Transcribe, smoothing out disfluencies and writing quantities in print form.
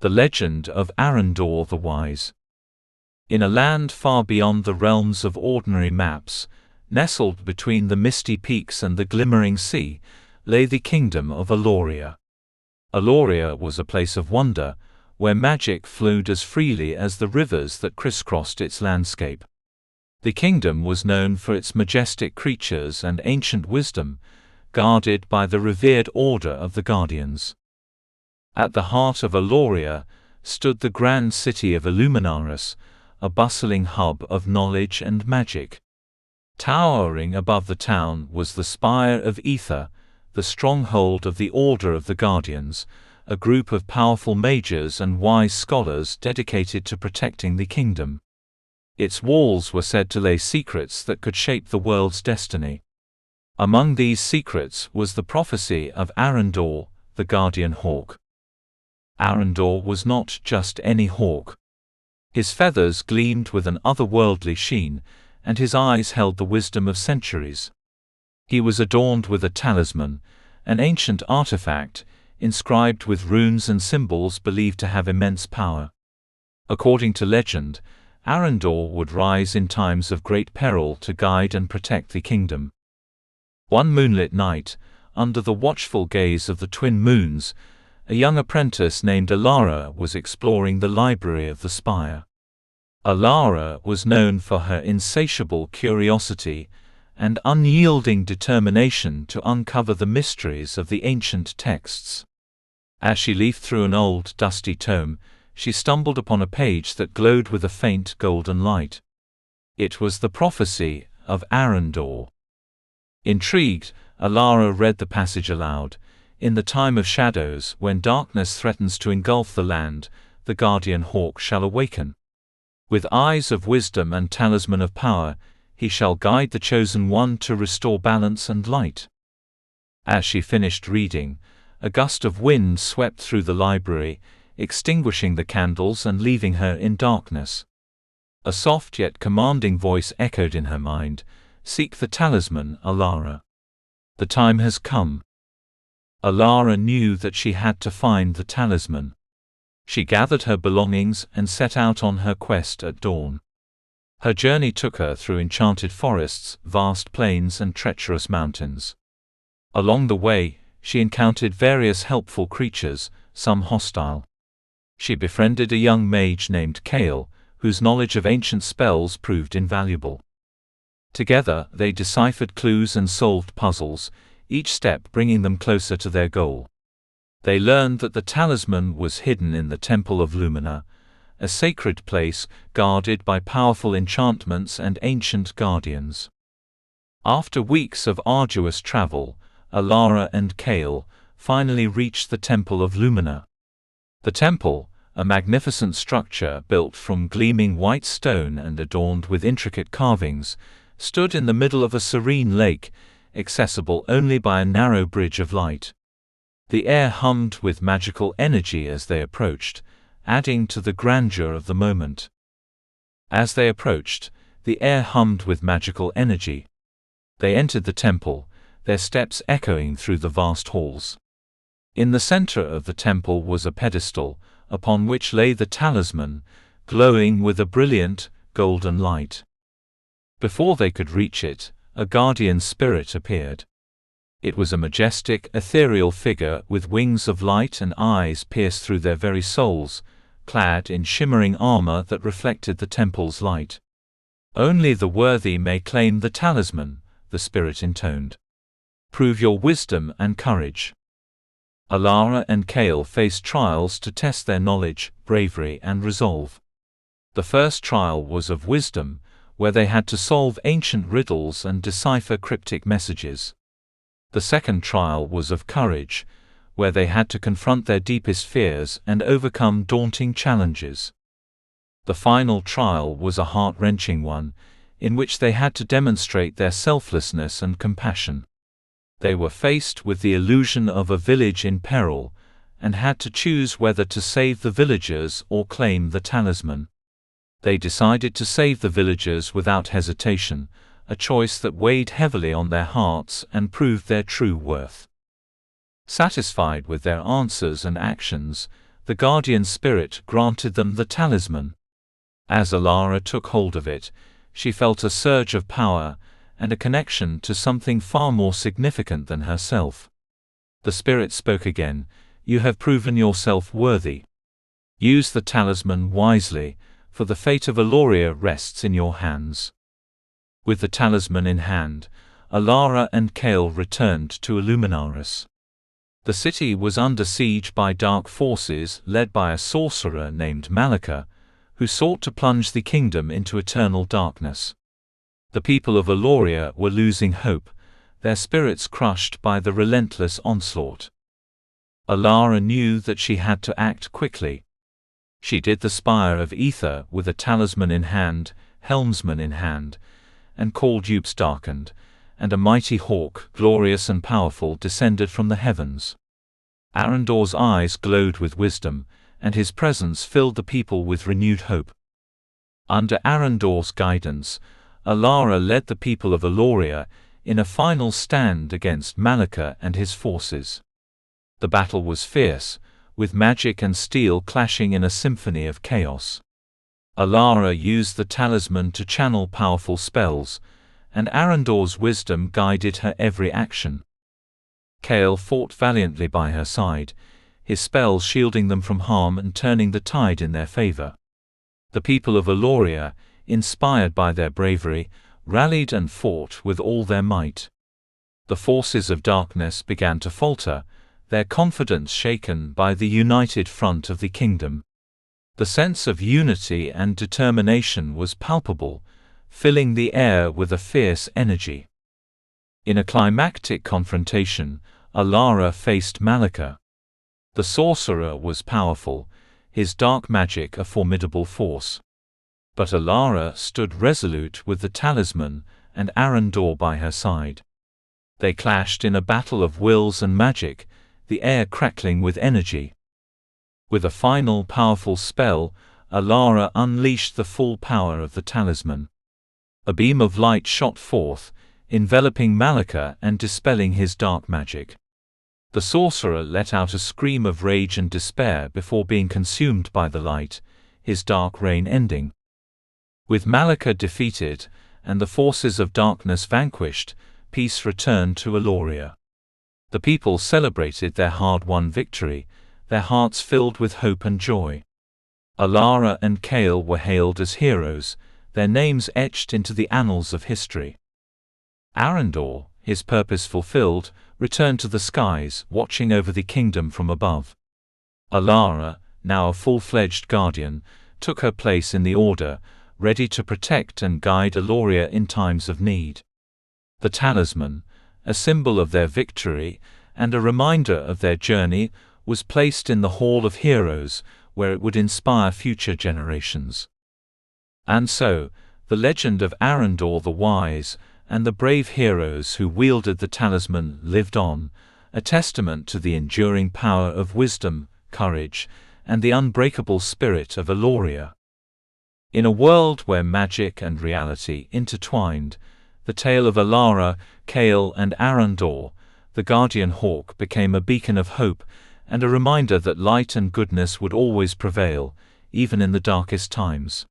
The Legend of Arondor the Wise. In a land far beyond the realms of ordinary maps, nestled between the misty peaks and the glimmering sea, lay the kingdom of Aloria. Aloria was a place of wonder, where magic flowed as freely as the rivers that crisscrossed its landscape. The kingdom was known for its majestic creatures and ancient wisdom, guarded by the revered Order of the Guardians. At the heart of Aloria stood the grand city of Illuminaris, a bustling hub of knowledge and magic. Towering above the town was the Spire of Ether, the stronghold of the Order of the Guardians, a group of powerful mages and wise scholars dedicated to protecting the kingdom. Its walls were said to lay secrets that could shape the world's destiny. Among these secrets was the prophecy of Arondor, the guardian hawk. Arondor was not just any hawk. His feathers gleamed with an otherworldly sheen, and his eyes held the wisdom of centuries. He was adorned with a talisman, an ancient artifact, inscribed with runes and symbols believed to have immense power. According to legend, Arondor would rise in times of great peril to guide and protect the kingdom. One moonlit night, under the watchful gaze of the twin moons, a young apprentice named Alara was exploring the library of the spire. Alara was known for her insatiable curiosity and unyielding determination to uncover the mysteries of the ancient texts. As she leafed through an old, dusty tome, she stumbled upon a page that glowed with a faint golden light. It was the prophecy of Arondor. Intrigued, Alara read the passage aloud. In the time of shadows, when darkness threatens to engulf the land, the guardian hawk shall awaken. With eyes of wisdom and talisman of power, he shall guide the chosen one to restore balance and light. As she finished reading, a gust of wind swept through the library, extinguishing the candles and leaving her in darkness. A soft yet commanding voice echoed in her mind, "Seek the talisman, Alara. The time has come." Alara knew that she had to find the talisman. She gathered her belongings and set out on her quest at dawn. Her journey took her through enchanted forests, vast plains and treacherous mountains. Along the way, she encountered various helpful creatures, some hostile. She befriended a young mage named Kale, whose knowledge of ancient spells proved invaluable. Together, they deciphered clues and solved puzzles, each step bringing them closer to their goal. They learned that the talisman was hidden in the Temple of Lumina, a sacred place guarded by powerful enchantments and ancient guardians. After weeks of arduous travel, Alara and Kale finally reached the Temple of Lumina. The temple, a magnificent structure built from gleaming white stone and adorned with intricate carvings, stood in the middle of a serene lake, accessible only by a narrow bridge of light. The air hummed with magical energy as they approached, adding to the grandeur of the moment. As they approached, the air hummed with magical energy. They entered the temple, their steps echoing through the vast halls. In the center of the temple was a pedestal, upon which lay the talisman, glowing with a brilliant, golden light. Before they could reach it, a guardian spirit appeared. It was a majestic, ethereal figure with wings of light and eyes pierced through their very souls, clad in shimmering armor that reflected the temple's light. "Only the worthy may claim the talisman," the spirit intoned. "Prove your wisdom and courage." Alara and Kale faced trials to test their knowledge, bravery and resolve. The first trial was of wisdom, where they had to solve ancient riddles and decipher cryptic messages. The second trial was of courage, where they had to confront their deepest fears and overcome daunting challenges. The final trial was a heart-wrenching one, in which they had to demonstrate their selflessness and compassion. They were faced with the illusion of a village in peril, and had to choose whether to save the villagers or claim the talisman. They decided to save the villagers without hesitation, a choice that weighed heavily on their hearts and proved their true worth. Satisfied with their answers and actions, the guardian spirit granted them the talisman. As Alara took hold of it, she felt a surge of power and a connection to something far more significant than herself. The spirit spoke again, "You have proven yourself worthy. Use the talisman wisely, for the fate of Eloria rests in your hands." With the talisman in hand, Alara and Kale returned to Illuminaris. The city was under siege by dark forces led by a sorcerer named Malika, who sought to plunge the kingdom into eternal darkness. The people of Eloria were losing hope, their spirits crushed by the relentless onslaught. Alara knew that she had to act quickly. She did the Spire of Ether with a talisman in hand, helmsman in hand, and called Ubes darkened, and a mighty hawk, glorious and powerful, descended from the heavens. Arondor's eyes glowed with wisdom, and his presence filled the people with renewed hope. Under Arondor's guidance, Alara led the people of Eloria in a final stand against Malika and his forces. The battle was fierce, with magic and steel clashing in a symphony of chaos. Alara used the talisman to channel powerful spells, and Arondor's wisdom guided her every action. Kale fought valiantly by her side, his spells shielding them from harm and turning the tide in their favor. The people of Eloria, inspired by their bravery, rallied and fought with all their might. The forces of darkness began to falter, their confidence shaken by the united front of the kingdom. The sense of unity and determination was palpable, filling the air with a fierce energy. In a climactic confrontation, Alara faced Malika. The sorcerer was powerful, his dark magic a formidable force. But Alara stood resolute with the talisman and Arondor by her side. They clashed in a battle of wills and magic, the air crackling with energy. With a final powerful spell, Alara unleashed the full power of the talisman. A beam of light shot forth, enveloping Malika and dispelling his dark magic. The sorcerer let out a scream of rage and despair before being consumed by the light, his dark reign ending. With Malika defeated, and the forces of darkness vanquished, peace returned to Eloria. The people celebrated their hard-won victory, their hearts filled with hope and joy. Alara and Kale were hailed as heroes, their names etched into the annals of history. Arondor, his purpose fulfilled, returned to the skies, watching over the kingdom from above. Alara, now a full-fledged guardian, took her place in the Order, ready to protect and guide Eloria in times of need. The talisman, a symbol of their victory and a reminder of their journey, was placed in the Hall of Heroes, where it would inspire future generations. And so, the legend of Arondor the Wise and the brave heroes who wielded the talisman lived on, a testament to the enduring power of wisdom, courage, and the unbreakable spirit of Eloria. In a world where magic and reality intertwined, the tale of Alara, Kale, and Arondor, the guardian hawk, became a beacon of hope and a reminder that light and goodness would always prevail, even in the darkest times.